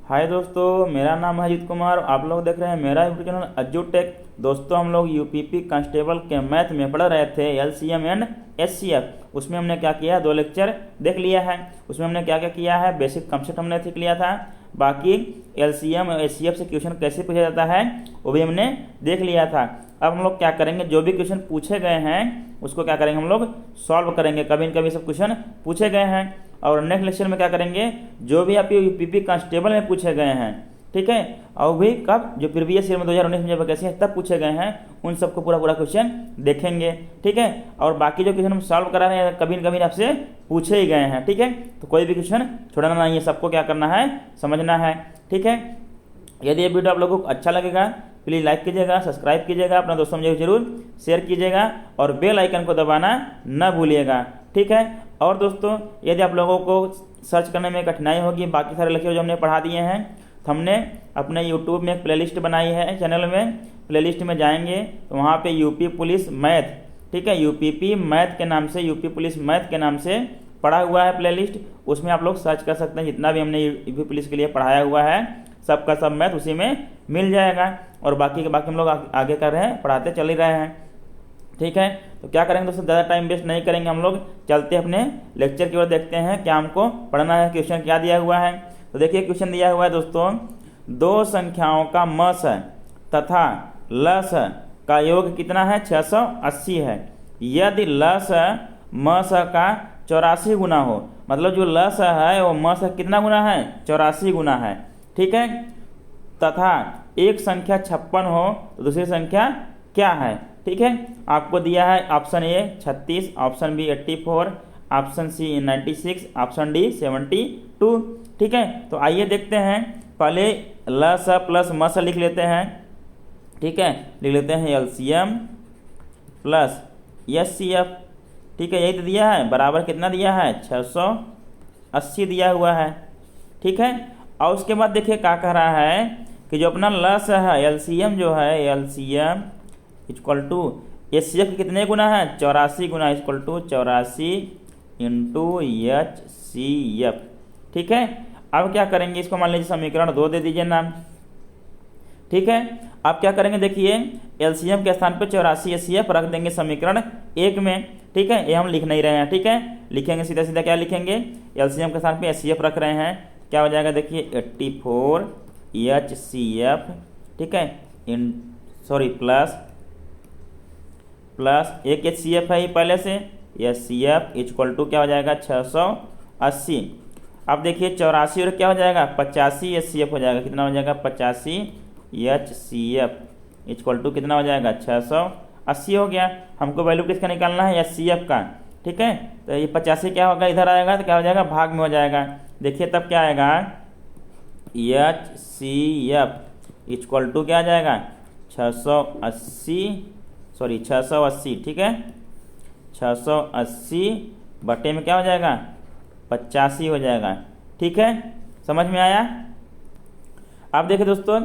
हाय दोस्तों, मेरा नाम है अजीत कुमार। आप लोग देख रहे हैं मेरा यूट्यूब चैनल अज्जू टेक। दोस्तों, हम लोग यूपीपी कांस्टेबल के मैथ में पढ़ रहे थे एलसीएम एंड एचसीएफ। उसमें हमने क्या किया है, 2 लेक्चर देख लिया है। उसमें हमने क्या क्या किया है, बेसिक कंसेप्ट हमने सीख लिया था। बाकी एलसीएम और एचसीएफ से क्वेश्चन कैसे पूछा जाता है वो भी हमने देख लिया था। अब हम लोग क्या करेंगे, जो भी क्वेश्चन पूछे गए हैं उसको क्या करेंगे, हम लोग सॉल्व करेंगे। कभी न कभी सब क्वेश्चन पूछे गए हैं। और नेक्स्ट लेक्चर में क्या करेंगे, जो भी आपके यूपीपी कांस्टेबल में पूछे गए हैं, ठीक है, और भी कब जो प्रीवियस ईयर में 2019 में जब वैकेंसी है तब पूछे गए हैं, उन सबको पूरा क्वेश्चन देखेंगे। ठीक है, और बाकी जो क्वेश्चन हम सॉल्व करा रहे हैं कभी न कभी आपसे पूछे ही गए हैं। ठीक है, तो कोई भी क्वेश्चन छोड़ना नहीं है, सबको क्या करना है, समझना है। ठीक है, यदि ये वीडियो आप लोगों को अच्छा लगेगा प्लीज़ लाइक कीजिएगा, सब्सक्राइब कीजिएगा, अपना दोस्तों में जरूर शेयर कीजिएगा और बेल आइकन को दबाना न भूलिएगा। ठीक है, और दोस्तों यदि आप लोगों को सर्च करने में कठिनाई होगी, बाकी सारे लेक्चर जो हमने पढ़ा दिए हैं, तो हमने अपने यूट्यूब में एक प्लेलिस्ट बनाई है। चैनल में प्लेलिस्ट में जाएंगे तो वहाँ पे यूपी पुलिस मैथ, ठीक है, यूपीपी मैथ के नाम से, यूपी पुलिस मैथ के नाम से पढ़ा हुआ है प्लेलिस्ट। उसमें आप लोग सर्च कर सकते हैं, जितना भी हमने यूपी पुलिस के लिए पढ़ाया हुआ है सबका सब मैथ उसी में मिल जाएगा। और बाकी के बाकी हम लोग आगे कर रहे हैं, पढ़ाते चल ही रहे हैं। ठीक है, तो क्या करेंगे दोस्तों, ज़्यादा टाइम वेस्ट नहीं करेंगे, हम लोग चलते अपने लेक्चर की ओर, देखते हैं क्या हमको पढ़ना है, क्वेश्चन क्या दिया हुआ है। तो देखिए क्वेश्चन दिया हुआ है दोस्तों, 2 संख्याओं का मस तथा लस का योग कितना है, 680 है। यदि लस मस का 84 गुना हो, मतलब जो लस है वो मस कितना गुना है, 84 गुना है। ठीक है, तथा एक संख्या 56 हो तो दूसरी संख्या क्या है। ठीक है, आपको दिया है option A 36, option B 84, option C 96, option D 72। ठीक है, तो आइए देखते हैं। पहले लस प्लस मस लिख लेते हैं। ठीक है, लिख लेते हैं एलसीएम प्लस एचसीएफ। ठीक है, यही तो दिया है, बराबर कितना दिया है, 680 दिया हुआ है। ठीक है, और उसके बाद देखिए क्या कह रहा है कि जो अपना लस है एलसीएम जो है, एलसीएम इक्वल टू एचसीएफ कितने गुना है, 84 गुना, इक्वल टू 84 इंटू एचसीएफ। ठीक है, अब क्या करेंगे, इसको मान लीजिए समीकरण 2 दे दीजिए नाम। ठीक है, अब क्या करेंगे, देखिए एलसीएम के स्थान पे 84 एचसीएफ रख देंगे समीकरण 1 में। ठीक है, ये हम लिख नहीं रहे हैं। ठीक है, लिखेंगे सीधा सीधा क्या लिखेंगे, एलसीएम के स्थान पे एचसीएफ रख रहे हैं, क्या हो जाएगा, देखिए 84 एचसीएफ। ठीक है, प्लस एक एचसीएफ है ही पहले से, एचसीएफ इक्वल टू क्या हो जाएगा, 680। अब देखिए 84 और क्या हो जाएगा, 85 एचसीएफ हो जाएगा। कितना हो जाएगा, 85 एचसीएफ इक्वल टू कितना हो जाएगा, 680 हो गया। हमको वैल्यू किसका निकालना है, एचसीएफ का। ठीक है, तो ये 85 क्या होगा, इधर आएगा तो क्या हो जाएगा, भाग में हो जाएगा। देखिए तब क्या आएगा, एचसीएफ इक्वल टू क्या आ जाएगा, 680। ठीक है, 680 बटे में क्या हो जाएगा, 85 हो जाएगा। ठीक है, समझ में आया। अब देखिए दोस्तों,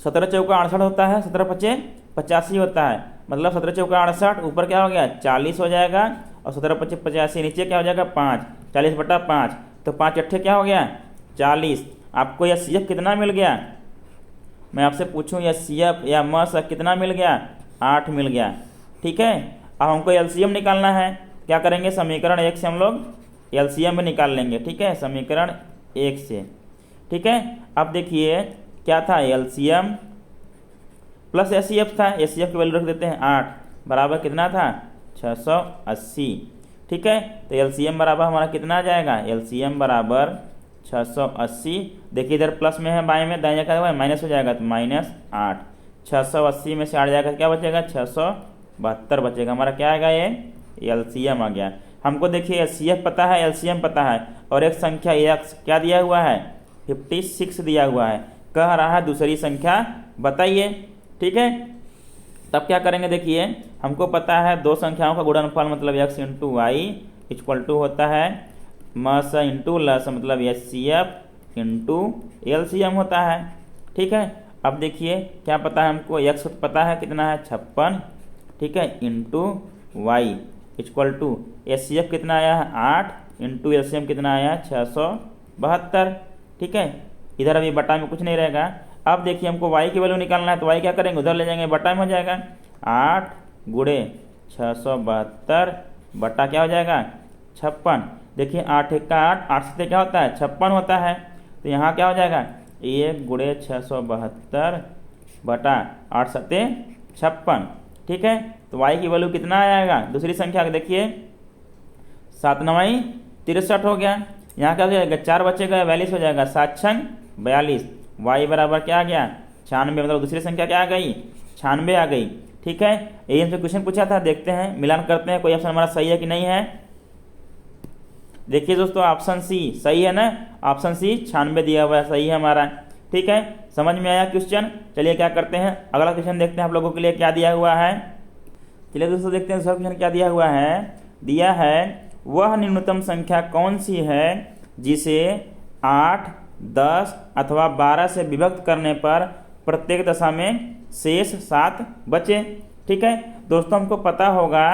17 चौका 68 होता है, 17 पचे 85 होता है, मतलब 17 चौका 68, ऊपर क्या हो गया, 40 हो जाएगा, और 17 पचे 85, नीचे क्या हो जाएगा, 5, 40 बटा 5, तो 5 अट्ठे क्या हो गया, 40। आपको यह सीएफ कितना मिल गया, मैं आपसे पूछूं यह सीएफ या मस कितना मिल गया, 8 मिल गया। ठीक है, अब हमको एलसीएम निकालना है, क्या करेंगे, समीकरण 1 से हम लोग एलसीएम में निकाल लेंगे। ठीक है, समीकरण 1 से। ठीक है, अब देखिए क्या था, एलसीएम प्लस एचसीएफ था, एचसीएफ की वैल्यू रख देते हैं 8, बराबर कितना था, 680। ठीक है, तो एलसीएम बराबर हमारा कितना आ जाएगा, एलसीएम बराबर 680। देखिए इधर प्लस में है, बाएं में, दाएं जाकर माइनस हो जाएगा, तो -8। 680 में से 8 जाएगा क्या बचेगा, 672 बचेगा। हमारा क्या आएगा, ये एलसीएम आ गया। हमको देखिए एचसीएफ पता है, एलसीएम पता है, और एक संख्या एक्स क्या दिया हुआ है, 56 दिया हुआ है। कह रहा है दूसरी संख्या बताइए। ठीक है, तब क्या करेंगे, देखिए हमको पता है 2 संख्याओं का गुणनफल मतलब x into Y equal to होता है मस इंटू लस मतलब एचसीएफ इंटू एलसीएम होता है। ठीक है, अब देखिए क्या पता है हमको, x पता है कितना है, 56। ठीक है, into Y equal to HCF कितना आया है, 8 इंटू एलसीएम कितना आया है, 672। ठीक है, इधर अभी बटा में कुछ नहीं रहेगा। अब देखिए हमको y की वैल्यू निकालना है, तो y क्या करेंगे, उधर ले जाएंगे, बटा में हो जाएगा 8 गुणे 672 बटा क्या हो जाएगा 56। देखिए 8 1 का 8, 8 से क्या होता है 56 होता है, तो यहाँ क्या हो जाएगा 1 गुणे 672 बटा 8 सत्ते 56। ठीक है, तो y की वैल्यू कितना आएगा, दूसरी संख्या देखिए 7 9 63 हो गया। यहाँ क्या हो जाएगा 4 बचेगा 42 हो जाएगा, 7 6 42, y बराबर क्या आ गया 96, मतलब दूसरी संख्या क्या आ गई 96 आ गई। ठीक है, यही हमसे क्वेश्चन पूछा था, देखते हैं मिलान करते हैं कोई ऑप्शन हमारा सही है कि नहीं है। देखिए दोस्तों ऑप्शन सी सही है ना, ऑप्शन सी 96 दिया हुआ है, सही है हमारा। ठीक है, समझ में आया क्वेश्चन। चलिए क्या करते हैं अगला क्वेश्चन देखते हैं आप लोगों के लिए क्या दिया हुआ है। चलिए दोस्तों देखते हैं दूसरा क्वेश्चन क्या दिया हुआ है। दिया है वह न्यूनतम संख्या कौन सी है जिसे 8 10 अथवा 12 से विभक्त करने पर प्रत्येक दशा में शेष 7 बचे। ठीक है दोस्तों, हमको पता होगा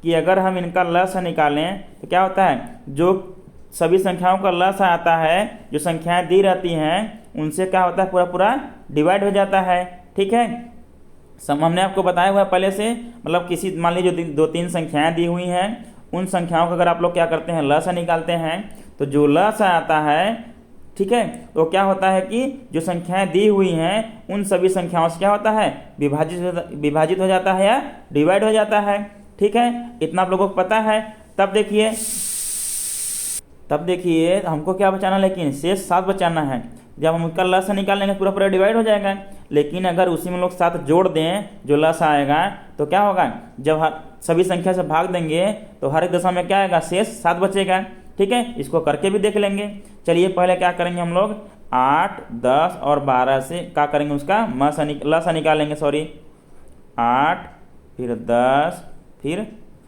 कि अगर हम इनका लसाअ निकालें तो क्या होता है, जो सभी संख्याओं का लसाअ आता है, जो संख्याएं दी रहती हैं उनसे क्या होता है पूरा पूरा डिवाइड हो जाता है। ठीक है, हमने आपको बताया हुआ है पहले से, मतलब किसी मान लीजिए जो 2-3 संख्याएं दी हुई हैं उन संख्याओं का अगर आप लोग क्या करते हैं लसाअ निकालते हैं तो जो लसाअ आता है, ठीक है, तो क्या होता है कि जो संख्याएं दी हुई हैं उन सभी संख्याओं से क्या होता है विभाजित हो जाता है या डिवाइड हो जाता है। ठीक है, इतना आप लोगों को पता है। तब देखिए हमको क्या बचाना, लेकिन शेष 7 बचाना है। जब हम उसका लसाअ निकालेंगे पूरा पूरा डिवाइड हो जाएगा, लेकिन अगर उसी में लोग 7 जोड़ दें जो लसाअ आएगा तो क्या होगा, जब सभी संख्या से भाग देंगे तो हर एक दशा में क्या आएगा शेष 7 बचेगा। ठीक है, इसको करके भी देख लेंगे। चलिए पहले क्या करेंगे हम लोग 8 10 और 12 से क्या करेंगे, उसका लसाअ निकालेंगे। 8 फिर 10 फिर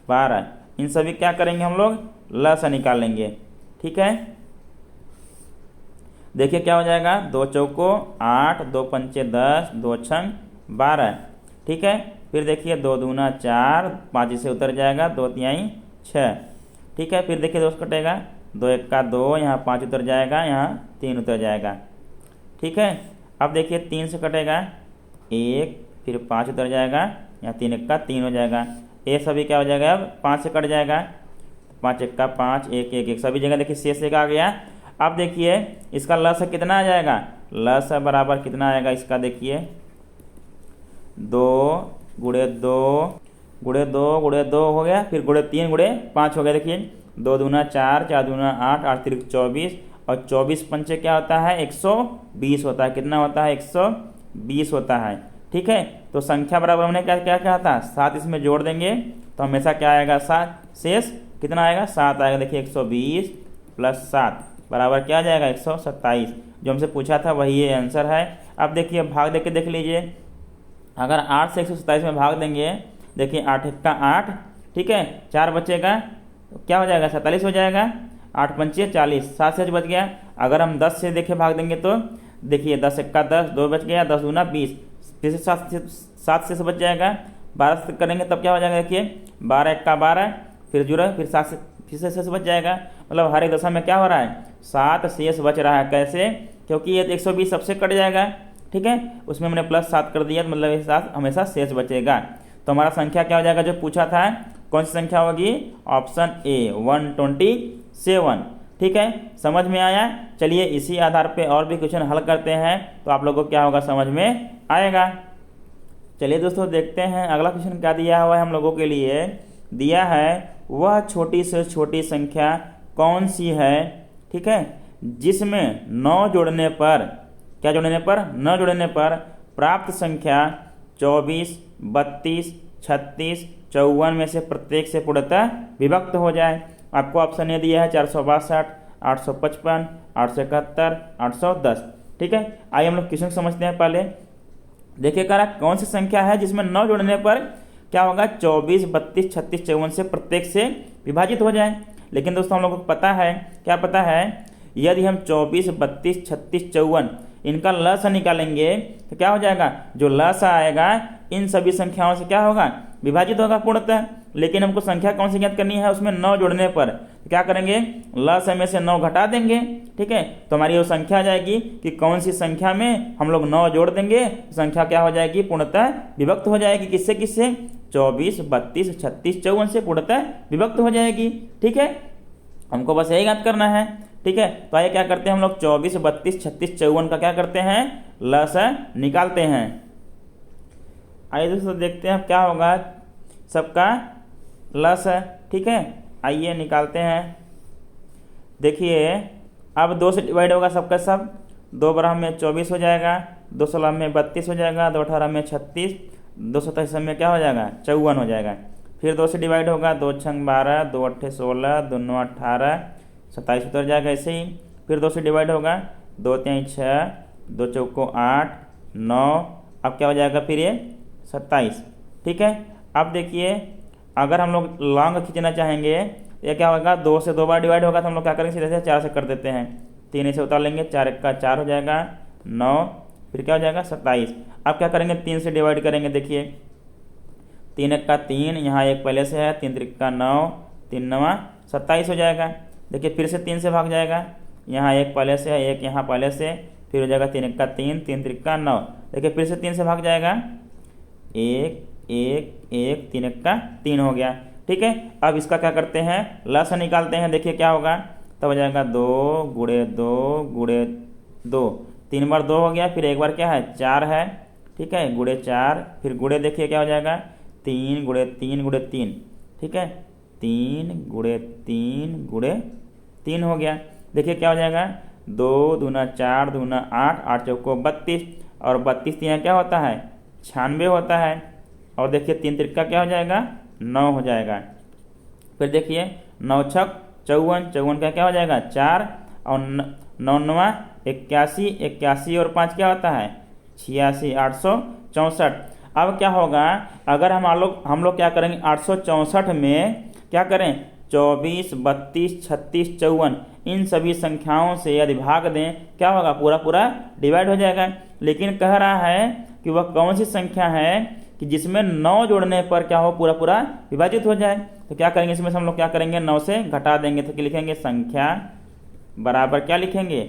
12, इन सभी क्या करेंगे हम लोग लसाअ निकालेंगे। ठीक है, देखिए क्या हो जाएगा 2 चौको 8 2 पंचे 10 2 छंग 12। ठीक है, फिर देखिए 2 दूना 4, 5 से उतर जाएगा, 2 तिहाई 6। ठीक है, फिर देखिए 2 कटेगा, 2 1 का 2, यहाँ 5 उतर जाएगा, यहाँ 3 उतर जाएगा। ठीक है, अब देखिए 3 से कटेगा 1, फिर 5 उतर जाएगा, यहाँ 3 1 का 3 हो जाएगा। ये सभी क्या हो जाएगा, अब 5 से कट जाएगा, 5 1 का 5 1 1 1, सभी जगह देखिए शेष एक आ गया। अब देखिए इसका लसाअ कितना आ जाएगा, लसाअ बराबर कितना आएगा इसका, देखिए 2 गुणे 2 गुणे 2 गुणे 2 हो गया, फिर गुणे 3 गुणे 5 हो गया। देखिए 2 दूना 4 4 दूना 8 8 3 24, और 24 पंचे क्या होता है 120 होता है। कितना होता है 120 होता है। ठीक है, तो संख्या बराबर हमने क्या क्या कहा था 7, इसमें जोड़ देंगे तो हमेशा क्या आएगा 7, शेष कितना आएगा 7 आएगा। देखिए 120 प्लस 7 बराबर क्या आ जाएगा 127, जो हमसे पूछा था वही ये आंसर है। अब देखिए भाग देके देख लीजिए, अगर 8 से 127 में भाग देंगे, देखिए 8 1 का 8, ठीक है, 4 बचेगा तो क्या हो जाएगा 47 हो जाएगा, 8 पंचे 40, 7 से बच गया। अगर हम 10 से देखे भाग देंगे तो देखिए 10 1 का 10, 2 बच गया, 10 दूना 20, फिर से 7 से बच जाएगा। 12 से करेंगे तब क्या हो जाएगा, देखिए 12 1 का 12, फिर जुड़ा, फिर 7 से फिर से बच जाएगा। मतलब हर एक दशा में क्या हो रहा है 7 शेष बच रहा है। कैसे, क्योंकि ये 120 सबसे कट जाएगा। ठीक है, उसमें हमने प्लस 7 कर दिया, मतलब ये 7 हमेशा शेष बचेगा। तो हमारा संख्या क्या हो जाएगा, जो पूछा था कौन सी संख्या होगी, ऑप्शन ए 127। ठीक है, समझ में आया। चलिए इसी आधार पे और भी क्वेश्चन हल करते हैं तो आप लोगों को क्या होगा समझ में आएगा। चलिए दोस्तों देखते हैं अगला क्वेश्चन क्या दिया हुआ है हम लोगों के लिए। दिया है वह छोटी से छोटी संख्या कौन सी है, ठीक है, जिसमें 9 जोड़ने पर, क्या जोड़ने पर, 9 जोड़ने पर प्राप्त संख्या 24 32 36 54 में से प्रत्येक से पूर्णतः विभक्त हो जाए। आपको ऑप्शन ए दिया है 462 855 871 810। ठीक है, आइए हम लोग क्वेश्चन समझते हैं। पहले देखिए कह रहा कौन सी संख्या है जिसमें 9 जोड़ने पर क्या होगा 24 32 36 54 से प्रत्येक से विभाजित हो जाए। लेकिन दोस्तों हम लोगों को पता है, क्या पता है, यदि हम 24 32 36 54 इनका लसाअ निकालेंगे तो क्या हो जाएगा, जो लसाअ आएगा इन सभी संख्याओं से क्या होगा विभाजित होगा पूर्णतः। लेकिन हमको संख्या कौन सी ज्ञात करनी है, उसमें 9 जोड़ने पर क्या करेंगे, लस में से 9 घटा देंगे। ठीक है, तो हमारी वो संख्या आ जाएगी कि कौन सी संख्या में हम लोग 9 जोड़ देंगे, संख्या क्या हो जाएगी, पूर्णतः विभक्त हो जाएगी। किससे किससे, 24, 32, 36, 54 से पूर्णतः विभक्त हो जाएगी। ठीक है, हमको बस यही ज्ञात करना है। ठीक है, तो आइए क्या करते हैं हम लोग 24, 32, 36, 54 का क्या करते हैं, लसा निकालते हैं। आइए दोस्तों देखते हैं क्या होगा, सबका लस है। ठीक है, आइए निकालते हैं। देखिए अब 2 से डिवाइड होगा सबका सब, 2 बारह में 24 हो जाएगा, 2 16 में 32 हो जाएगा, 2 18 में 36, 2 27 में क्या हो जाएगा, 54 हो जाएगा। फिर 2 से डिवाइड होगा, 2 छंग 12, 2 अट्ठे 16, 2 9 18, 27 उतर जाएगा ऐसे ही। फिर 2 से डिवाइड होगा, 2 3 6, 2 चौको 8, 9, अब क्या हो जाएगा फिर ये 27। ठीक है, अब देखिए अगर हम लोग लॉन्ग खींचना चाहेंगे, ये क्या होगा, 2 से 2 बार डिवाइड होगा तो हम लोग क्या करेंगे, सीधे से 4 से कर देते हैं, 3 से उतार लेंगे, 4 1 का 4 हो जाएगा, 9, फिर क्या हो जाएगा 27। अब क्या करेंगे, 3 से डिवाइड करेंगे। देखिए 3 1 का 3, यहाँ 1 पहले से है, 3 3 का 9, 3 9 27 हो जाएगा। देखिए फिर से 3 से भाग जाएगा, यहाँ 1 पहले से है, 1 यहाँ पहले से, फिर हो जाएगा 3 1 का 3, 3 3 का 9। देखिए फिर से 3 से भाग जाएगा, 1 1 1, 3 1 का 3 हो गया। ठीक है, अब इसका क्या करते हैं, लस निकालते हैं। देखिए क्या होगा, तब हो जाएगा 2 गुणे 2 गुणे 2, 3 बार 2 हो गया, फिर एक बार क्या है 4 है। ठीक है, गुणे 4, फिर गुणे देखिए क्या हो जाएगा, 3 गुणे 3 गुणे 3। ठीक है, 3 गुणे 3 गुणे 3 हो गया। देखिए क्या हो जाएगा, 2 दूना 4 दूना 8, 8 चौको 32, और 32 यहाँ क्या होता है, 96 होता है। और देखिए 3 त्रिका क्या हो जाएगा, 9 हो जाएगा। फिर देखिए 9 छक 54, 54 का क्या हो जाएगा 4, और 9 9 81, 81 और 5 क्या होता है 86, 864। अब क्या होगा, अगर हम लोग क्या करेंगे, 864 में क्या करें, 24, 32, 36, 54 इन सभी संख्याओं से यदि भाग दें, क्या होगा, पूरा पूरा डिवाइड हो जाएगा। लेकिन कह रहा है कि वह कौन सी संख्या है कि जिसमें 9 जोड़ने पर क्या हो, पूरा पूरा विभाजित हो जाए। तो क्या करेंगे, इसमें से हम लोग क्या करेंगे, 9 से घटा देंगे। तो क्या लिखेंगे, संख्या बराबर क्या लिखेंगे,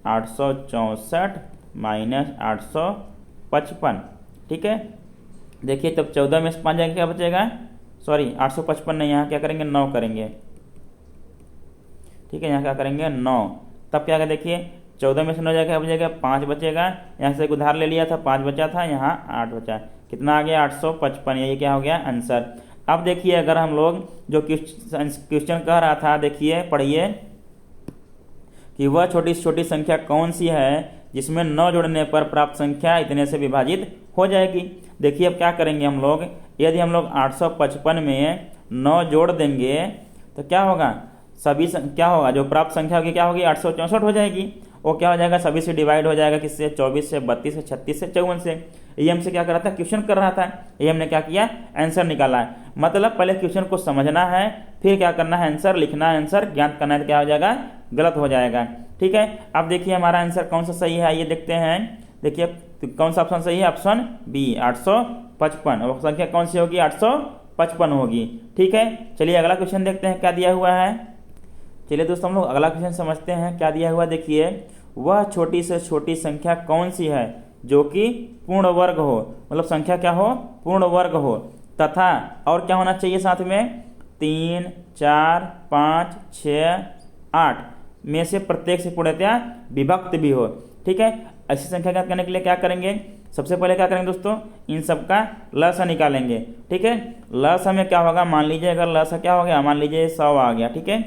864 माइनस 855। ठीक है, देखिए तब 14 में से 5 जाएगा, क्या बचेगा, सॉरी 855 नहीं, यहाँ क्या करेंगे 9 करेंगे। ठीक है, यहाँ क्या करेंगे 9, तब क्या देखिए 14 में से 9 जाएगा, बचेगा 5 बचेगा। यहाँ से एक उधार ले लिया था, 5 बचा था, यहाँ 8 बचा, कितना आ गया 855। यही क्या हो गया आंसर। अब देखिए अगर हम लोग जो क्वेश्चन कह रहा था, देखिए पढ़िए कि वह छोटी से छोटी संख्या कौन सी है जिसमें 9 जोड़ने पर प्राप्त संख्या इतने से विभाजित हो जाएगी। देखिए अब क्या करेंगे हम लोग, यदि हम लोग 855 में 9 जोड़ देंगे तो क्या होगा, सभी क्या होगा, जो प्राप्त संख्या होगी क्या होगी, 864 हो जाएगी। वो क्या हो जाएगा, सभी से डिवाइड हो जाएगा, किससे, 24 से, 32 से, 36 से, 54 से। ये हमसे क्या कर रहा था, क्वेश्चन कर रहा था, ये हमने क्या किया, आंसर निकाला है। मतलब पहले क्वेश्चन को समझना है, फिर क्या करना है, आंसर लिखना है, आंसर ज्ञात करना है, तो क्या हो जाएगा, गलत हो जाएगा। ठीक है, अब देखिए हमारा आंसर कौन सा सही है, ये देखते हैं। देखिए कौन सा ऑप्शन सही है, ऑप्शन बी 855। और संख्या कौन सी होगी, 855 होगी। ठीक है, चलिए अगला क्वेश्चन देखते हैं क्या दिया हुआ है। चलिए दोस्तों हम लोग अगला क्वेश्चन समझते हैं क्या दिया हुआ। देखिए वह छोटी से छोटी संख्या कौन सी है जो कि पूर्ण वर्ग हो, मतलब संख्या क्या हो, पूर्ण वर्ग हो, तथा और क्या होना चाहिए साथ में, 3 4 5 6 8 में से प्रत्येक से पूर्णतया विभक्त भी हो। ठीक है, ऐसी संख्या ज्ञात करने के लिए क्या करेंगे, सबसे पहले क्या करेंगे दोस्तों, इन सब का लसा निकालेंगे। ठीक है, लसा में क्या होगा, मान लीजिए अगर लसा क्या हो गया, मान लीजिए 100 आ गया। ठीक है,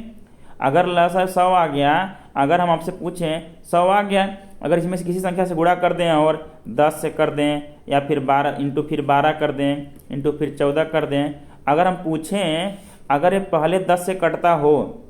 अगर लसा 100 आ गया, अगर हम आपसे पूछें 100 आ गया, अगर इसमें से किसी संख्या से गुणा कर दें और 10 से कर दें, या फिर 12 इंटू फिर 12 कर दें, इंटू फिर 14 कर दें, अगर हम पूछें अगर ये पहले 10 से कटता हो,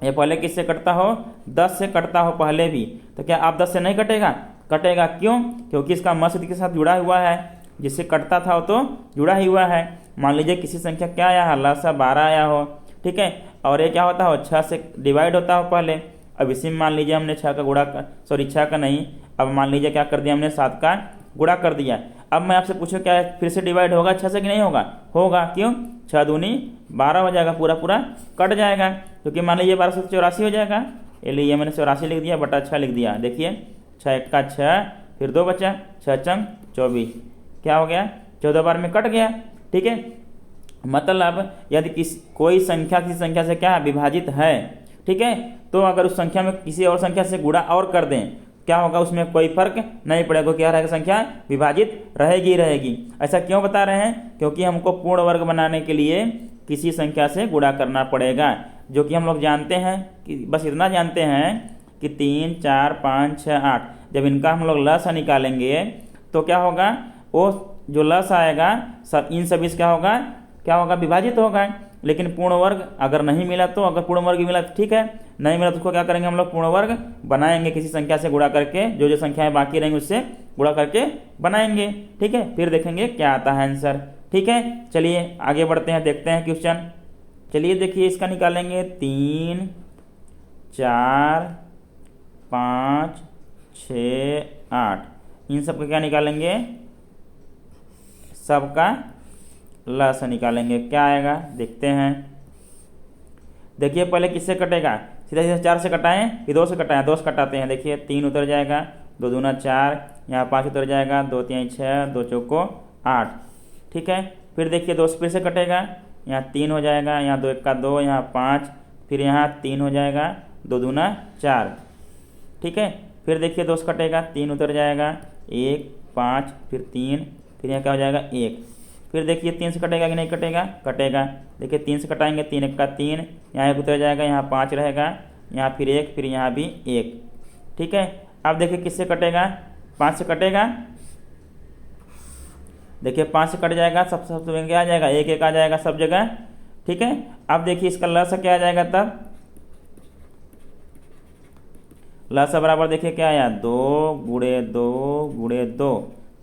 ये पहले किससे कटता हो, 10 से कटता हो पहले भी, तो क्या आप 10 से नहीं कटेगा, कटेगा। क्यों, क्योंकि इसका मस्जिद के साथ जुड़ा हुआ है, जिससे कटता था वो तो जुड़ा ही हुआ है। मान लीजिए किसी संख्या क्या आया है, लसा 12 आया हो। ठीक है, और ये क्या होता हो, 6 से डिवाइड होता हो पहले। अब इसी में मान लीजिए हमने 6 का गुणा 6 का नहीं, अब मान लीजिए क्या कर दिया हमने, 7 का गुणा कर दिया। अब मैं आपसे पूछूं क्या फिर से डिवाइड होगा 6 से कि नहीं होगा? होगा। क्यों? 6 दूनी 12 हो जाएगा, पूरा पूरा कट जाएगा, क्योंकि मान लीजिए 1284 हो जाएगा, इसलिए मैंने 84 लिख दिया बटा 6 लिख दिया। देखिए 6 1 6, फिर 2 बचा, 6 चंग 24, क्या हो गया? 14 बार में कट गया। ठीक है, मतलब यदि कोई संख्या किसी संख्या से क्या विभाजित है, ठीक है, तो अगर उस संख्या में किसी और संख्या से गुणा और कर दें, क्या होगा? उसमें कोई फर्क नहीं पड़ेगा, क्या रहेगा? संख्या विभाजित रहेगी रहेगी। ऐसा क्यों बता रहे हैं? क्योंकि हमको पूर्ण वर्ग बनाने के लिए किसी संख्या से गुणा करना पड़ेगा, जो कि हम लोग जानते हैं कि बस इतना जानते हैं कि 3 4 5 6 8, जब इनका हम लोग लसा निकालेंगे तो क्या होगा? वो जो लस आएगा इन सभी से क्या होगा? विभाजित होगा। लेकिन पूर्ण वर्ग अगर नहीं मिला तो, अगर पूर्ण वर्ग मिला तो ठीक है, नहीं मिला तो उसको क्या करेंगे? हम लोग पूर्ण वर्ग बनाएंगे, किसी संख्या से गुणा करके, जो जो संख्याएं बाकी रहेंगी उससे गुणा करके बनाएंगे। ठीक है, फिर देखेंगे क्या आता है आंसर। ठीक है, चलिए आगे बढ़ते हैं, देखते हैं क्वेश्चन। चलिए देखिए इसका निकालेंगे 3 4 5 6 8, इन सब का क्या निकालेंगे? सबका लसा निकालेंगे। क्या आएगा देखते हैं। देखिए पहले किससे कटेगा? सीधा सीधा 4 से कटाएं कि 2 से कटाएं? 2 से कटाते हैं। देखिए 3 उतर जाएगा, 2 दूना 4, यहाँ 5 उतर जाएगा, 2 3 6, 2 चौको 8। ठीक है, फिर देखिए 2 फिर से कटेगा, यहाँ 3 हो जाएगा, यहाँ 2 1 2, यहाँ 5, फिर यहाँ 3 हो जाएगा, 2 दूना 4। ठीक है, फिर देखिए 2 से कटेगा, 3 उतर जाएगा, 1 5, फिर 3, फिर यहाँ क्या हो जाएगा? 1। फिर देखिए 3 से कटेगा कि नहीं कटेगा? कटेगा। देखिए 3 से कटाएंगे, 3 1 3, यहाँ 1 उतर जाएगा, यहाँ 5 रहेगा, यहाँ फिर 1, फिर यहाँ भी 1। ठीक है, अब देखिए किससे कटेगा? 5 से कटेगा। देखिए 5 से कट जाएगा, सब क्या आ जाएगा? 1 1 आ जाएगा सब जगह। ठीक है, अब देखिए इसका लसा क्या आ जाएगा? तब लसा बराबर देखिए क्या आया? 2 गुणे 2 गुणे 2,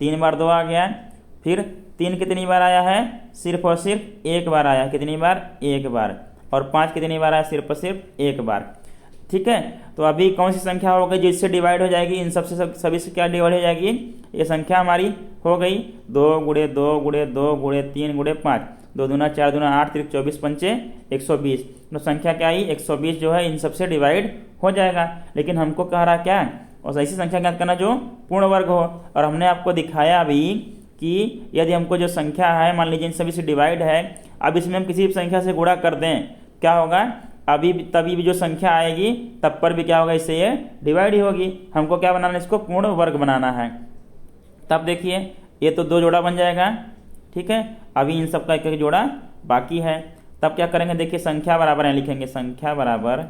3 बार 2 आ गया। फिर 3 कितनी बार आया है? सिर्फ और सिर्फ एक बार आया। कितनी बार? एक बार। और 5 कितनी बार आया? सिर्फ और सिर्फ एक बार। ठीक है, तो अभी कौन सी संख्या हो गई जो इससे डिवाइड हो जाएगी? इन सबसे सभी से क्या डिवाइड हो जाएगी? ये संख्या हमारी हो गई 2 गुणे 2 गुणे 2 गुणे 3 गुणे 5, 2 दूना 4 दूना 8, 3 24 पंचे 120। तो संख्या क्या आई? 120 जो है इन सबसे डिवाइड हो जाएगा। लेकिन हमको कह रहा क्या? और ऐसी संख्या ज्ञात करना जो पूर्ण वर्ग हो। और हमने आपको दिखाया अभी कि यदि हमको जो संख्या है मान लीजिए इन सभी से डिवाइड है, अब इसमें हम किसी भी संख्या से गुणा कर दें, क्या होगा? अभी तभी भी जो संख्या आएगी तब पर भी क्या होगा? इससे ये डिवाइड ही होगी। हमको क्या बनाना है? इसको पूर्ण वर्ग बनाना है। तब देखिए ये तो 2 जोड़ा बन जाएगा। ठीक है, अभी इन सब का एक जोड़ा बाकी है। तब क्या करेंगे? देखिए संख्या बराबर है, लिखेंगे संख्या बराबर,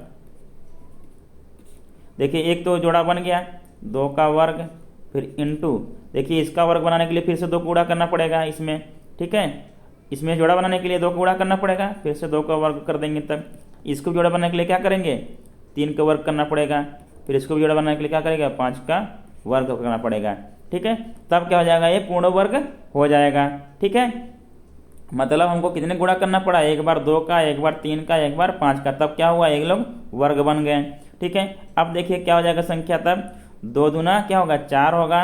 देखिए एक तो जोड़ा बन गया, 2 का वर्ग, फिर इंटू, देखिए इसका वर्ग बनाने के लिए फिर से 2 को गुणा करना पड़ेगा इसमें। ठीक है, इसमें जोड़ा बनाने के लिए 2 को गुणा करना पड़ेगा, फिर से 2 का वर्ग कर देंगे। तब इसको जोड़ा बनाने के लिए क्या करेंगे? 3 का वर्ग करना पड़ेगा, फिर इसको जोड़ा बनाने के लिए क्या करेगा? 5 का वर्ग करना पड़ेगा। ठीक है, तब क्या हो जाएगा? ये पूर्ण वर्ग हो जाएगा। ठीक है, मतलब हमको कितने गुणा करना पड़ा? एक बार 2 का, एक बार 3 का, एक बार 5 का, तब क्या हुआ? एक लोग वर्ग बन गए। ठीक है, अब देखिए क्या हो जाएगा संख्या? तब 2 दूना क्या होगा? 4 होगा।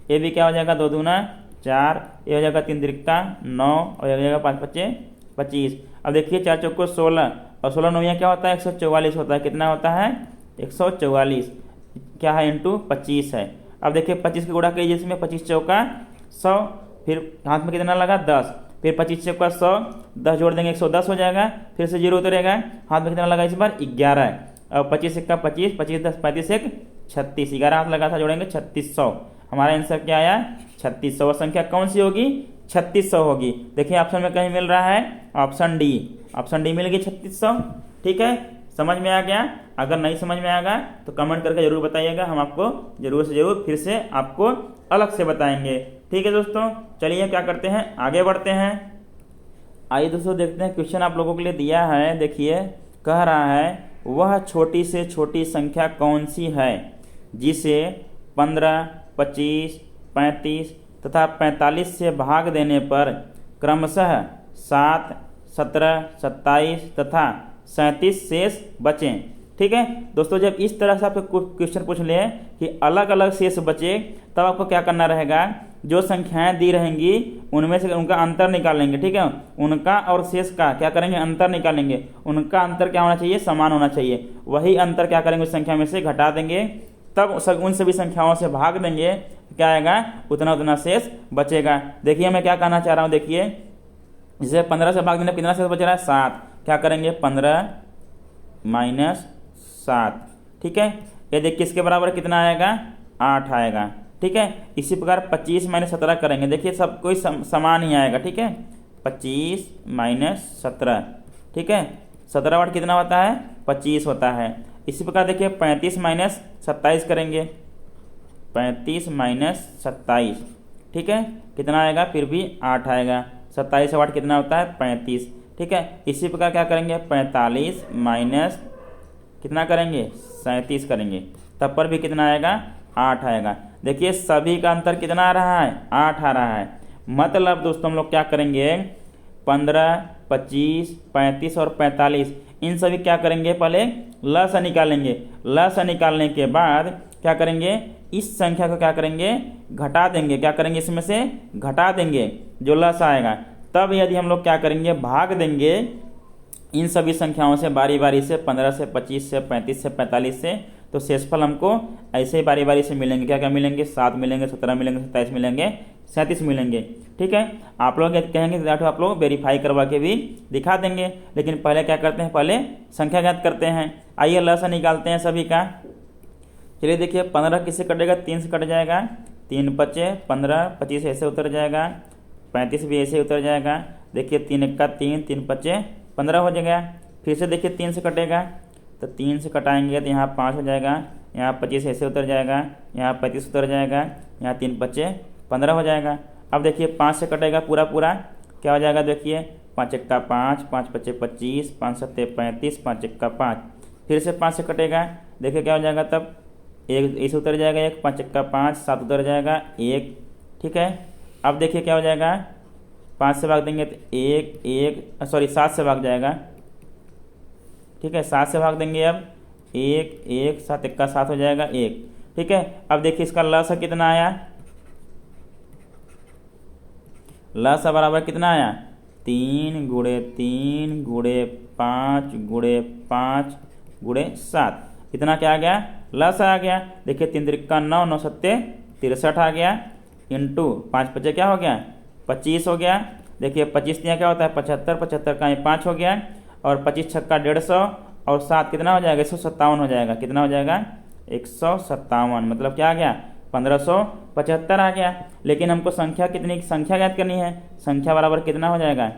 ये भी क्या हो जाएगा? 2 दूना 4, ये हो जाएगा 3 त्रिका 9, और ये हो जाएगा 5 पच्चे 25। अब देखिए 4 चौको 16, और 16 नौया क्या होता है? 144 होता है। कितना होता है? 144 क्या है? इंटू 25 है। अब देखिए 25 की गुणा कीजिए इसमें, 25 चौका 100, फिर हाथ में कितना लगा? 10, फिर 25 चौका 100, 10 जोड़ देंगे 110 हो जाएगा, फिर से 0 उतरेगा, हाथ में कितना लगा इस बार? 11। और 25 1 का 25, 25 10 35 1 36, 11 हाथ लगा था, जोड़ेंगे 3600। हमारा आंसर क्या आया? 3600। संख्या कौन सी होगी? 3600 होगी। देखिए ऑप्शन में कहीं मिल रहा है ऑप्शन डी, ऑप्शन डी मिलेगी 3600। ठीक है, समझ में आ गया? अगर नहीं समझ में आएगा तो कमेंट करके जरूर बताइएगा, हम आपको जरूर से जरूर फिर से आपको अलग से बताएंगे। ठीक है दोस्तों, चलिए क्या करते हैं, आगे बढ़ते हैं। आइए दोस्तों देखते हैं क्वेश्चन आप लोगों के लिए दिया है। देखिए कह रहा है वह छोटी से छोटी संख्या कौन सी है जिसे 15, 25, 35 तथा 45 से भाग देने पर क्रमशः 7, 17, 27 तथा 37 शेष बचें। ठीक है दोस्तों, जब इस तरह से आपको क्वेश्चन पूछ ले कि अलग अलग शेष बचे, तब आपको क्या करना रहेगा? जो संख्याएं दी रहेंगी उनमें से उनका अंतर निकालेंगे, ठीक है। उनका और शेष का क्या करेंगे, अंतर निकालेंगे। उनका अंतर क्या होना चाहिए, समान होना चाहिए। वही अंतर क्या करेंगे, उस संख्या में से घटा देंगे, तब उन सभी संख्याओं से भाग देंगे, क्या आएगा, उतना उतना शेष बचेगा। देखिए मैं क्या कहना चाह रहा हूँ, देखिए जैसे 15 से भाग देने कितना शेष बच रहा है, 7। क्या करेंगे, 15 माइनस 7, ठीक है। ये देखिए इसके बराबर कितना आएगा, 8 आएगा, ठीक है। इसी प्रकार 25 माइनस 17 करेंगे, देखिए सब कोई समान ही आएगा, ठीक है। 25 माइनस 17, ठीक है। 17 वाट कितना होता है, 25 होता है। इसी प्रकार देखिए 35 माइनस 27 करेंगे, 35 माइनस 27, ठीक है, कितना आएगा, फिर भी 8 आएगा। 27 वाट कितना होता है, 35, ठीक है। इसी प्रकार क्या करेंगे, 45 माइनस कितना करेंगे, 37 करेंगे, तब पर भी कितना आएगा, 8 आएगा। देखिए सभी का अंतर कितना आ रहा है, 8 आ रहा है। मतलब दोस्तों हम लोग क्या करेंगे, 15, 25, 35 और 45 इन सभी क्या करेंगे, पहले लसा निकालेंगे। लसा निकालने के बाद क्या करेंगे, इस संख्या को क्या करेंगे, घटा देंगे। क्या करेंगे, इसमें से घटा देंगे जो लसा आएगा। तब यदि हम लोग क्या करेंगे, भाग देंगे इन सभी संख्याओं से बारी बारी से, 15 से, 25 से, 35 से, 45 से, तो शेषफल हमको ऐसे ही बारी बारी से मिलेंगे। क्या क्या मिलेंगे, 7 मिलेंगे, 17 मिलेंगे, 27 मिलेंगे, 37 मिलेंगे, ठीक है। आप लोग कहेंगे आप लोग वेरीफाई करवा के भी दिखा देंगे, लेकिन पहले क्या करते हैं, पहले संख्या ज्ञात करते हैं। आइए लसा निकालते हैं सभी का। चलिए देखिए 15 किससे कटेगा, 3 से कट जाएगा, 3 बचे 15, 25 ऐसे उतर जाएगा, 35 भी ऐसे उतर जाएगा। देखिए 3 1 3, 3 बचे 15 हो जाएगा। फिर से देखिए 3 से कटेगा, तो 3 से कटाएंगे तो यहाँ 5 हो जाएगा, यहाँ 25 ऐसे उतर जाएगा, यहाँ 35 उतर जाएगा, यहाँ 3 बचे 15 हो जाएगा। अब देखिए 5 से कटेगा पूरा पूरा, क्या हो जाएगा, देखिए 5 1 5, 5 बचे 25, 5 7 35, 5 1 5। फिर से 5 से कटेगा, देखिए क्या हो जाएगा, तब 1 ऐसे उतर जाएगा, 1 5 1 5, 7 उतर जाएगा 1, ठीक है। अब देखिए क्या हो जाएगा, 5 से भाग देंगे तो 7 से भाग जाएगा, ठीक है। 7 से भाग देंगे, अब 1 1 7 1 7 हो जाएगा 1, ठीक है। अब देखिए इसका लसा कितना आया, लसा बराबर कितना आया, 3 गुणे 3 गुणे 5 गुणे 5 गुणे 7, इतना क्या आ गया, लसा आ गया। देखिए 3 3 9, 9 7 63 आ गया, इंटू 5 बचे क्या हो गया, 25 हो गया। देखिए 25 यहाँ क्या होता है, 75, 75 का 5 हो गया, और 25 छक्का 150 और 7 कितना हो जाएगा, 157 हो जाएगा। कितना हो जाएगा, 157, मतलब क्या आ गया, 1575 आ गया। लेकिन हमको संख्या कितनी, संख्या ज्ञात करनी है, संख्या बराबर कितना हो जाएगा।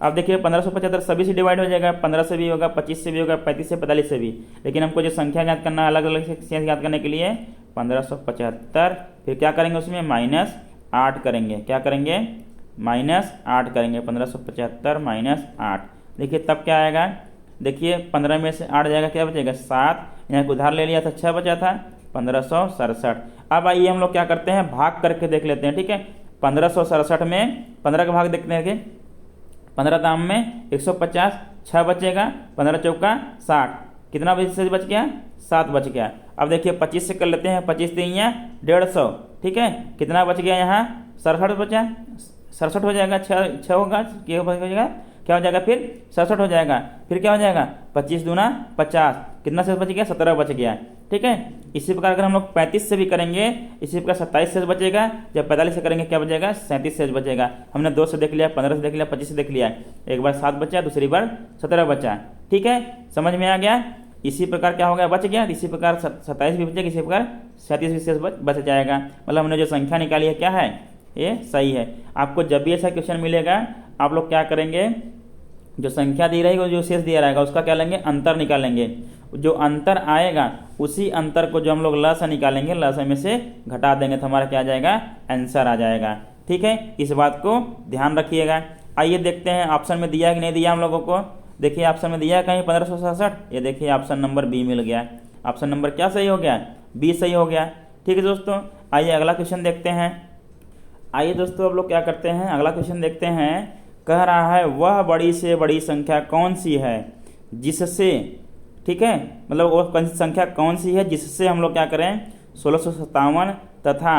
अब देखिए 1575 सभी से डिवाइड हो जाएगा, 15 से भी होगा, 25 से भी होगा, 35 से 45 से भी। लेकिन हमको जो संख्या ज्ञात करना है अलग अलग से ज्ञात करने के लिए 1575, फिर क्या करेंगे उसमें माइनस 8 करेंगे। क्या करेंगे, माइनस 8 करेंगे, 1575 माइनस 8। देखिए तब क्या आएगा, देखिए 15 में से 8 जाएगा, क्या बचेगा 7, यहाँ को उधार ले लिया था 6 बचा था, 1567। अब आइए हम लोग क्या करते हैं, भाग करके देख लेते हैं, ठीक है। 1567 में 15 का भाग देखते हैं कि 15 दाम में 150, 6 बचेगा, 15 चौका 60, कितना से बच गया, 7 बच गया। अब देखिए 25 से कर लेते हैं, 25 3 150, ठीक है। कितना बच गया, यहाँ 67 बचा, 67 हो जाएगा, 6 होगा, क्या हो जाएगा, फिर 67 हो जाएगा। फिर क्या हो जाएगा, 25 दूना 50, कितना शेष बच गया, 17 बच गया, ठीक है। इसी प्रकार अगर हम लोग 35 से भी करेंगे, इसी प्रकार 27 शेष बचेगा। जब 45 से करेंगे क्या बचेगा, 37 शेष बचेगा। हमने 2 से देख लिया, 15 से देख लिया, 25 से देख लिया, एक बार 7 बचा, दूसरी बार 17 बचा, ठीक है, समझ में आ गया। इसी प्रकार क्या हो गया, बच गया। इसी प्रकार 27 भी बचेगा, इसी प्रकार 37 भी शेष बच जाएगा। मतलब हमने जो संख्या निकाली है क्या है, ये सही है। आपको जब भी ऐसा क्वेश्चन मिलेगा, आप लोग क्या करेंगे, जो संख्या दी रहेगी, जो शेष दिया रहेगा, उसका क्या लेंगे, अंतर निकालेंगे। जो अंतर आएगा उसी अंतर को जो हम लोग लसा निकालेंगे, लसा में से घटा देंगे, तो हमारा क्या आ जाएगा, आंसर आ जाएगा, ठीक है। इस बात को ध्यान रखिएगा। आइए देखते हैं ऑप्शन में दिया कि नहीं दिया हम लोगों को। देखिए ऑप्शन में दिया कहीं 1567, ये देखिए ऑप्शन नंबर बी मिल गया। ऑप्शन नंबर क्या सही हो गया, बी सही हो गया, ठीक है दोस्तों। आइए अगला क्वेश्चन देखते हैं। आइए दोस्तों अब लोग क्या करते हैं, अगला क्वेश्चन देखते हैं। कह रहा है वह बड़ी से बड़ी संख्या कौन सी है जिससे, ठीक है, मतलब वो संख्या कौन सी है जिससे हम लोग क्या करें, 1657 तथा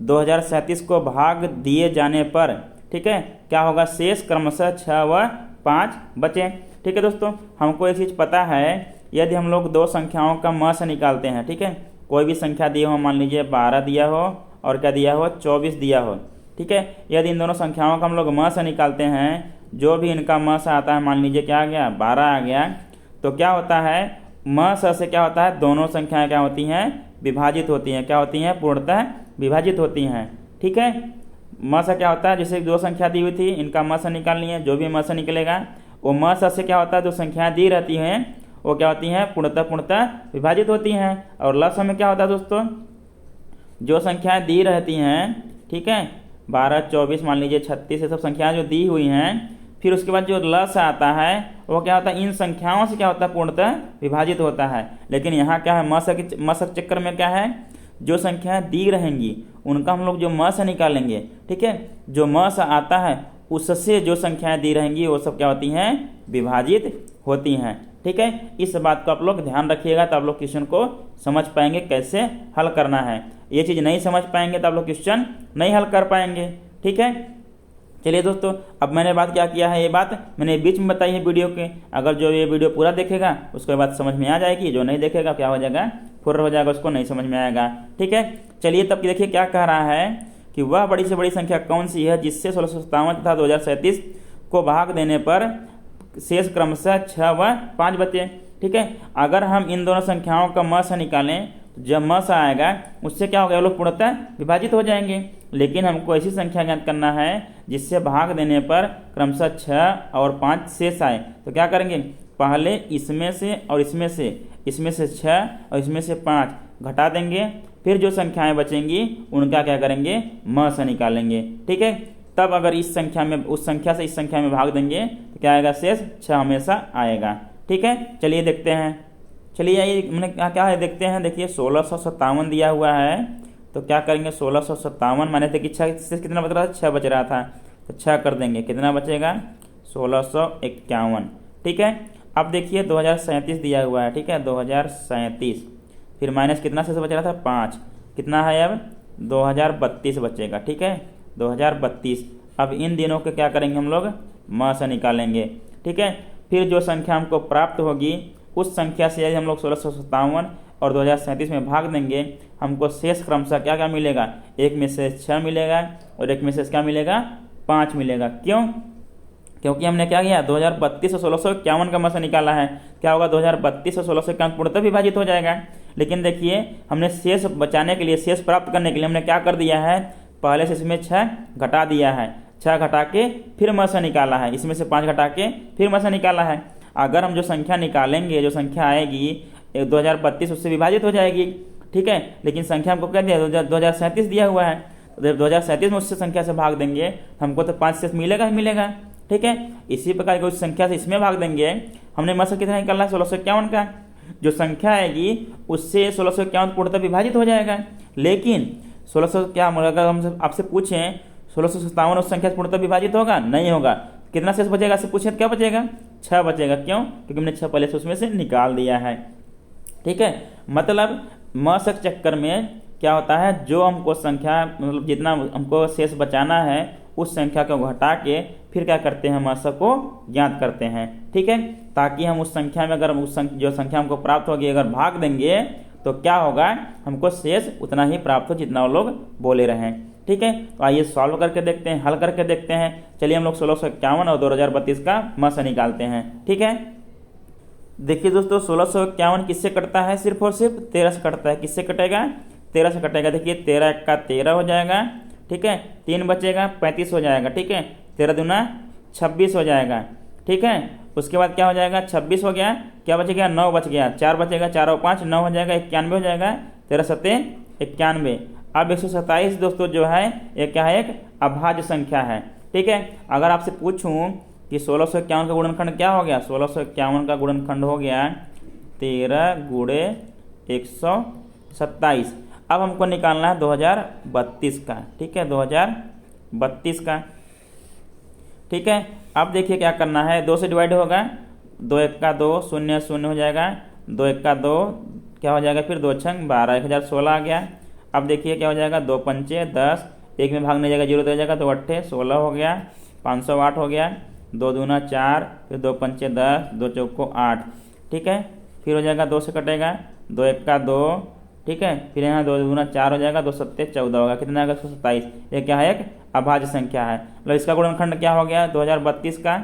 2037 को भाग दिए जाने पर, ठीक है, क्या होगा, शेष क्रमशः 6 व 5 बचे। ठीक है दोस्तों, हमको एक चीज़ पता है, यदि हम लोग दो संख्याओं का म से निकालते हैं, ठीक है, कोई भी संख्या दी हो, मान लीजिए 12 दिया हो और क्या दिया हो, 24 दिया हो, ठीक है, यदि इन दोनों संख्याओं का हम लोग म से निकालते हैं, जो भी इनका म से आता है, मान लीजिए क्या आ गया, 12 आ गया, तो क्या होता है, म से क्या होता है, दोनों संख्याएं क्या होती हैं, विभाजित होती हैं, क्या होती हैं, पूर्णतः विभाजित होती हैं। ठीक है, म से क्या होता है, जैसे दो संख्या दी हुई थी, इनका म से निकालनी है, जो भी म से निकलेगा वो म से क्या होता है, जो संख्याएं दी रहती हैं वो क्या होती हैं, पूर्णतः विभाजित होती हैं। और लस में क्या होता है दोस्तों, जो संख्याएं दी रहती हैं, ठीक है, 12, 24, मान लीजिए 36, ये सब संख्याएं जो दी हुई हैं, फिर उसके बाद जो लस आता है वो क्या होता है, इन संख्याओं से क्या होता है, पूर्णतः विभाजित होता है। लेकिन यहाँ क्या है, म से चक्कर में क्या है, जो संख्याएं दी रहेंगी उनका हम लोग जो म से निकालेंगे, ठीक है, जो म से आता है उससे जो संख्याएं दी रहेंगी वो सब क्या होती हैं, विभाजित होती हैं। ठीक है, इस बात को आप लोग ध्यान रखिएगा, तो आप लोग क्वेश्चन को समझ पाएंगे कैसे हल करना है। ये चीज़ नहीं समझ पाएंगे तो आप लोग क्वेश्चन नहीं हल कर पाएंगे। ठीक है, चलिए दोस्तों, अब मैंने बात क्या किया है, ये बात मैंने बीच में बताई है वीडियो के, अगर जो ये वीडियो पूरा देखेगा उसको ये बात समझ में आ जाएगी, जो नहीं देखेगा क्या हो जाएगा, फुर्र हो जाएगा, उसको नहीं समझ में आएगा। ठीक है, चलिए तब देखिए क्या कह रहा है कि वह बड़ी से बड़ी संख्या कौन सी है जिससे 1657 तथा 2037 को भाग देने पर शेष क्रमशः 6 व 5 बचे। ठीक है, अगर हम इन दोनों संख्याओं का म से निकालें तो जब म से आएगा उससे क्या होगा, वो लोग पूर्णतः विभाजित हो जाएंगे। लेकिन हमको ऐसी संख्या ज्ञात करना है जिससे भाग देने पर क्रमशः 6 और 5 शेष आए। तो क्या करेंगे, पहले इसमें से और इसमें से 6 और इसमें से 5 घटा देंगे, फिर जो संख्याएं बचेंगी उनका क्या करेंगे, म से निकालेंगे। ठीक है, तब अगर इस संख्या में उस संख्या से इस संख्या में भाग देंगे तो क्या आएगा, शेष 6 हमेशा आएगा। ठीक है, चलिए देखते हैं, चलिए ये मैंने क्या है देखते हैं। देखिए 1657 दिया हुआ है, तो क्या करेंगे, 1657 माने थे कि 6 से कितना बच रहा था, 6 बच रहा था, तो 6 कर देंगे, कितना बचेगा, 1651। ठीक है, अब देखिए 2037 दिया हुआ है, ठीक है, 2037, फिर माइनस कितना से बच रहा था, 5, कितना है अब, 2032 बचेगा। ठीक है, 2032। अब इन दिनों के क्या करेंगे, हम लोग म से निकालेंगे। ठीक है, फिर जो संख्या हमको प्राप्त होगी उस संख्या से यदि हम लोग 1657 और 2037 में भाग देंगे, हमको शेष क्रमशः क्या क्या मिलेगा, एक में से 6 मिलेगा और एक में से क्या मिलेगा, 5 मिलेगा। क्यों, क्योंकि हमने क्या किया, 2032 और 1651 का म से निकाला है, क्या होगा, 2032 और 1651 पूर्णतः विभाजित हो जाएगा। लेकिन देखिए हमने शेष बचाने के लिए, शेष प्राप्त करने के लिए हमने क्या कर दिया है, पहले से इसमें 6 घटा दिया है, 6 घटा के फिर म से निकाला है, इसमें से 5 घटा के फिर म से निकाला है। अगर हम जो संख्या निकालेंगे, जो संख्या आएगी 2032 उससे विभाजित हो जाएगी। ठीक है, लेकिन संख्या हमको क्या दिया, 2037 दिया हुआ है, तो जब 2037 में उससे संख्या से भाग देंगे हमको तो 5 शेष मिलेगा ही मिलेगा। ठीक है, इसी प्रकार की उस संख्या से इसमें भाग देंगे, हमने म से कितना निकालना है, 1651 का, जो संख्या आएगी उससे 1651 पूर्णतः विभाजित हो जाएगा। लेकिन 1600 क्या, अगर हम आपसे पूछें 1657 उस संख्या से पूर्णतः विभाजित होगा, नहीं होगा, कितना शेष बचेगा, से पूछे क्या बचेगा, 6 बचेगा। क्यों, क्योंकि हमने 6 पहले से उसमें से निकाल दिया है। ठीक है, मतलब म से चक्कर में क्या होता है, जो हमको संख्या मतलब जितना हमको शेष बचाना है उस संख्या को घटा के फिर क्या करते हैं, म को ज्ञात करते हैं। ठीक है, ताकि हम उस संख्या में अगर जो संख्या हमको प्राप्त होगी अगर भाग देंगे तो क्या होगा, हमको शेष उतना ही प्राप्त हो जितना वो लोग बोले रहें। ठीक है, तो आइए सॉल्व करके देखते हैं, हल करके देखते हैं। चलिए हम लोग 1651 और 2032 का म से निकालते हैं। ठीक है, देखिए दोस्तों 1651 किससे कटता है, सिर्फ और सिर्फ 13 से कटता है। किससे कटेगा, 13 से कटेगा। देखिए 13 का 13 हो जाएगा, ठीक है, 3 बचेगा, 35 हो जाएगा। ठीक है, 13 दूना 26 हो जाएगा। ठीक है, उसके बाद क्या हो जाएगा, 26 हो गया, क्या बचेगा, 9 बच गया, 4 बचेगा, 4 और 5 9 हो जाएगा, 91 हो जाएगा, 13 सत्ते 91। अब 127 दोस्तों जो है ये क्या है, एक अभाज्य संख्या है। ठीक है, अगर आपसे पूछूं कि 1651 का गुणनखंड क्या हो गया, 1651 का गुणनखंड हो गया 13 गुणे 127। अब हमको निकालना है 2032 का। ठीक है, 2032 का। ठीक है, अब देखिए क्या करना है, 2 से डिवाइड होगा, 2 1 का 2, 0 0 हो जाएगा, 2 1 का 2 क्या हो जाएगा, फिर 2 छंग 12, 1016 आ गया। अब देखिए क्या हो जाएगा, 2 पंचे 10, एक में भागने जाएगा 0 तो जाएगा, 2 अट्ठे 16 हो गया, 508 हो गया, 2 दूना 4, फिर 2 पंचे 10, 2 चौको 8, ठीक है। फिर हो जाएगा 2 से कटेगा, 2 एक्का 2, ठीक है। फिर यहाँ 2 दूना 4 हो जाएगा, 2 सत्ते 14 होगा, कितना आएगा 127। ये क्या है, एक अभाज्य संख्या है। मतलब इसका गुणनखंड क्या हो गया 2032 का,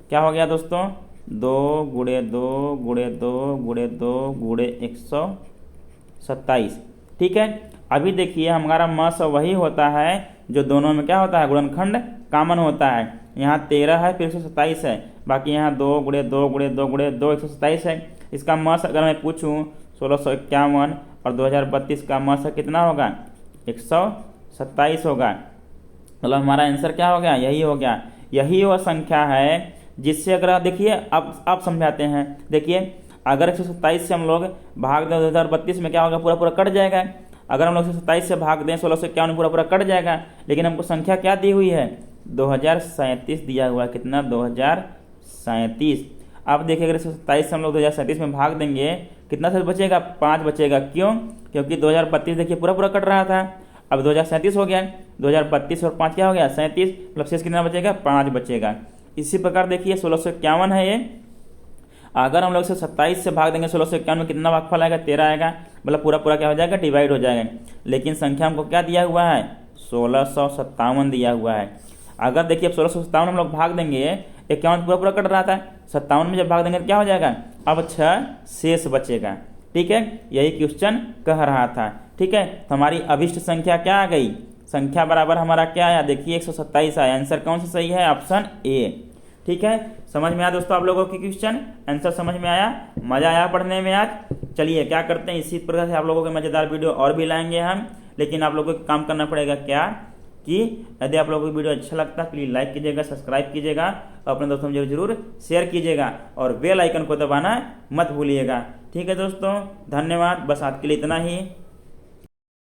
क्या हो गया दोस्तों, 2 गुणे 2 गुणे 2 गुणे 2 गुणे 127, ठीक है। अभी देखिए हमारा मस वही होता है जो दोनों में क्या होता है, गुणनखंड कॉमन होता है। यहाँ 13 है, फिर 127 है, बाकी यहाँ 2 गुणे 2 गुणे 2 गुणे 2 127 है। इसका मस अगर मैं पूछूं 1651 और 2032 का मस कितना होगा, 127 होगा। मतलब हमारा आंसर क्या हो गया, यही हो गया। यही वह संख्या है जिससे अगर देखिए अब समझाते हैं। देखिए अगर 127 से हम लोग भाग दें 2032 में, क्या होगा, पूरा पूरा कट जाएगा। अगर हम लोग 127 से भाग दें 1651 पूरा पूरा कट जाएगा। लेकिन हमको संख्या क्या दी हुई है, 2037 दिया हुआ है। कितना, 2037। अब देखिए अगर 127 से हम लोग 2037 में भाग देंगे, कितना से बचेगा, 5 बचेगा। क्यों, क्योंकि 2032 देखिए पूरा पूरा कट रहा था, अब 2037 हो गया। 2032 और 5 क्या हो गया, 37, मतलब शेष कितना बचेगा, 5 बचेगा। इसी प्रकार देखिए 1651 है ये, अगर हम लोग 127 से भाग देंगे 1651 में, कितना भागफल आएगा, 13 आएगा। मतलब पूरा पूरा क्या हो जाएगा, डिवाइड हो जाएगा। लेकिन संख्या हमको क्या दिया हुआ है, 1657 दिया हुआ है। अगर देखिए अब 1657 हम लोग भाग देंगे, 51 पूरा पूरा कट रहा था, 57 में जब भाग देंगे तो क्या हो जाएगा, अब 6 शेष बचेगा। ठीक है, यही क्वेश्चन कह रहा था। ठीक है, तो हमारी अभिष्ट संख्या क्या आ गई, संख्या बराबर हमारा क्या आया, देखिए 127 आया। आंसर कौन सा सही है, ऑप्शन ए। ठीक है, समझ में आया दोस्तों आप लोगों की क्वेश्चन आंसर समझ में आया, मजा आया पढ़ने में आज। चलिए क्या करते हैं, इसी प्रकार से आप लोगों के मजेदार वीडियो और भी लाएंगे हम। लेकिन आप लोगों को काम करना पड़ेगा क्या, कि यदि आप लोगों को वीडियो अच्छा लगता है प्लीज लाइक कीजिएगा, सब्सक्राइब कीजिएगा, अपने दोस्तों में जरूर शेयर कीजिएगा और बेल आइकन को दबाना मत भूलिएगा। ठीक है दोस्तों, धन्यवाद, बस आज के लिए इतना ही।